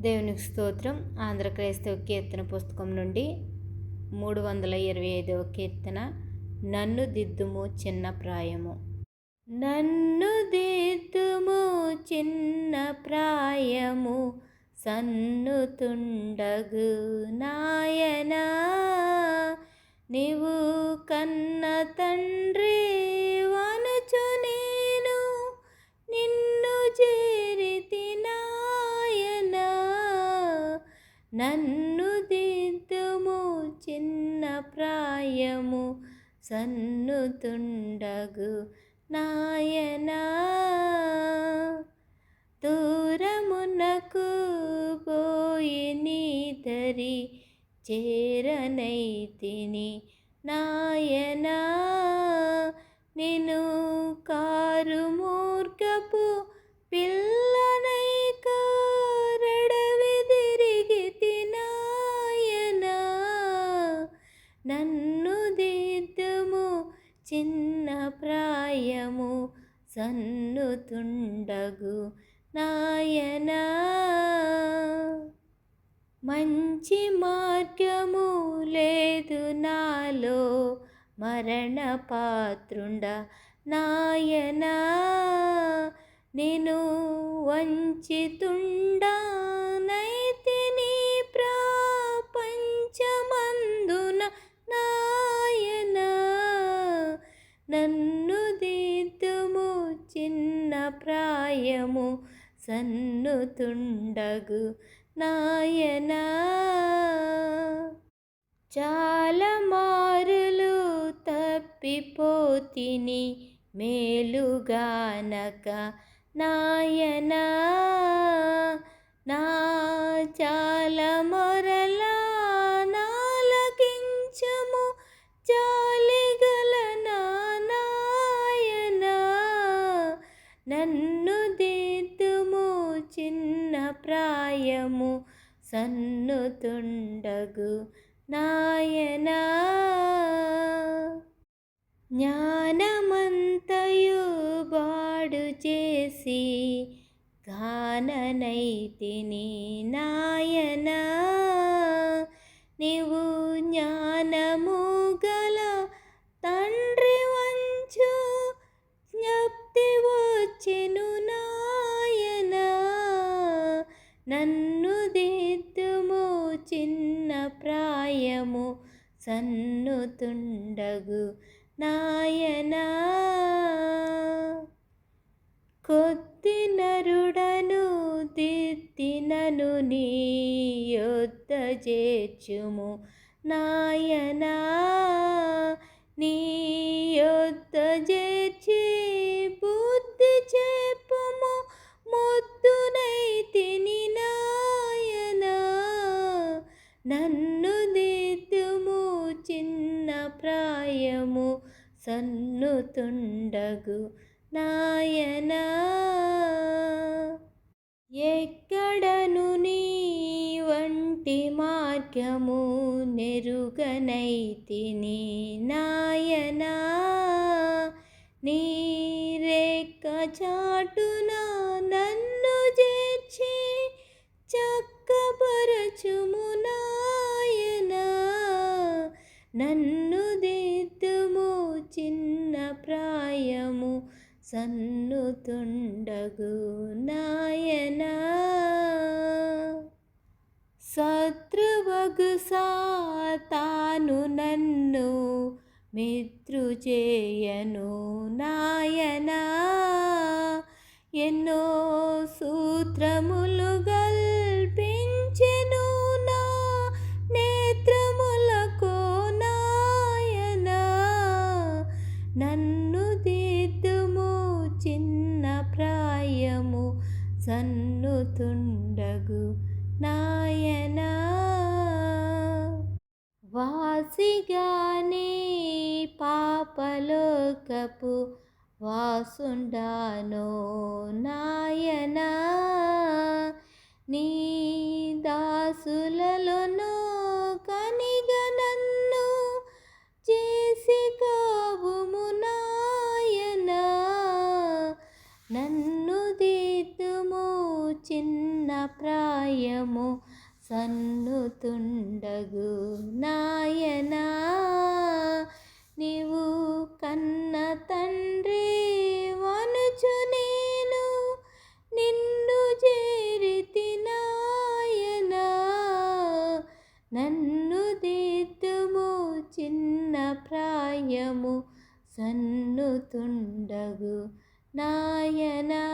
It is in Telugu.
దేవునికి స్తోత్రం. ఆంధ్ర క్రైస్తవ కీర్తన పుస్తకం నుండి 325వ కీర్తన. నన్ను దిద్దుము చిన్న ప్రాయము. నన్ను దిద్దుము చిన్న ప్రాయము, సన్నుతుండగు నాయనా. నీవు కన్న తండ్రి వనుచు నేను నిన్ను చేరితి నాయనా. నన్ను దిద్దుము చిన్న ప్రాయము, సన్నుతుండగు నాయనా. దూరమునకు పోయి నీదరి చేరనైతిని నాయనా. నిన్ను కారు మూర్ఖపు పిల్లనైక రెడవెదిరిగితి నాయనా. నన్ను దిద్దుము చిన్న ప్రాయము, సన్నుతుండగు నాయనా. మంచి మార్గము లేదు నాలో, మరణ పాత్రుండ నాయనా. నేను వంచితుండా నైతిని ప్రపంచమందున నాయనా. నన్ను దిద్దుము చిన్న ప్రాయము, సన్నుతుండగు నాయనా. చాలా మారులు తప్పిపోతిని మేలుగానక నాయనా. నా చాలా మొరలా నాలకించుము జాలిగల నాయనా. నన్ను దిద్దుము చిన్న ప్రాయము, సన్నుతుండగు నాయనా. జ్ఞానమంతయు బాడు చేసి గాననైతిని నాయనా. నీవు జ్ఞానము గల తండ్రి వంచు జ్ఞప్తి వచ్చెను నాయనా. నన్ను దిద్దుము చిన్న ప్రాయము, సన్నుతుండగు నాయనా. కొద్ది నరుడను దిద్దినను నీ యొద్ద చేర్చుము నాయనా. నీ యొద్ద చేర్చి బుద్ధి చెప్పుము మొద్దునైతిని నాయనా. నన్ను దిద్దుము చిన్న ప్రాయము, సన్నుతుండగు నాయనా. ఎక్కడను నీ వంటి మార్గము నెరుగనైతిని నాయనా. నీ రేఖ చాటున నన్ను చేర్చి చక్కపరచుము నాయనా. నన్ను దిద్దుము చిన్న ప్రాయము, సన్నుతుండగు నాయనా. శత్రువగు సాతాను నన్ను మిత్రు చేయను నాయనా. ఎన్నో సూత్రములు గల్పించెను నా నేత్రములకు నాయనా. నన్ను దిద్దుము చిన్న ప్రాయము, సన్నుతుండగు నాయనా. వాసిగానే పాపలోకపు వాసుండాను నాయనా. నీ దాసులలోనూ కనిగా నన్ను చేసి కావుము నాయనా. నన్ను దిద్దుము చిన్న ప్రాయ ప్రాయము సన్నుతుండగు నాయనా. నీవు కన్న తండ్రి వనుచు నేను నిన్ను చేరితి నాయనా. నన్ను దిద్దుము చిన్న ప్రాయము సన్నుతుండగు నాయనా.